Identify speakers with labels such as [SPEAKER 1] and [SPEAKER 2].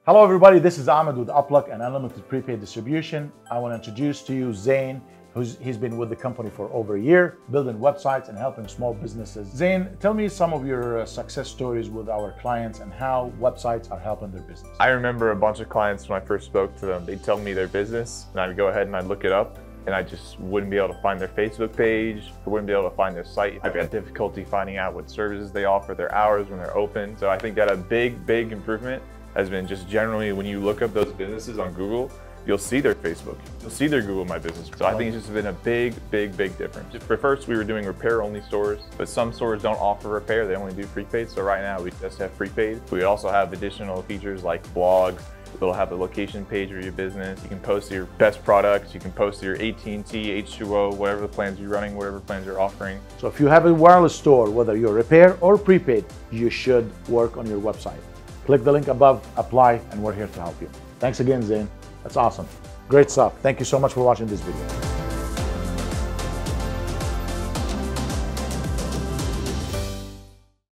[SPEAKER 1] Hello everybody, this is Ahmed with Upluck and Unlimited Prepaid Distribution. I want to introduce to you Zain, he's been with the company for over a year, building websites and helping small businesses. Zain, tell me some of your success stories with our clients and how websites are helping their business.
[SPEAKER 2] I remember a bunch of clients when I first spoke to them, they'd tell me their business and I'd go ahead and I'd look it up and I just wouldn't be able to find their Facebook page. I wouldn't be able to find their site. I'd have difficulty finding out what services they offer, their hours when they're open. So I think that a big improvement has been just generally when you look up those businesses on Google, you'll see their Facebook, you'll see their Google My Business. So I think it's just been a big difference. For first, we were doing repair-only stores, but some stores don't offer repair, they only do prepaid. So right now, we just have prepaid. We also have additional features like blog. It'll have the location page for your business. You can post your best products. You can post your AT&T, H2O, whatever the plans you're running, whatever plans you're offering.
[SPEAKER 1] So if you have a wireless store, whether you're repair or prepaid, you should work on your website. Click the link above, apply, and we're here to help you. Thanks again, Zain. That's awesome. Great stuff. Thank you so much for watching this video.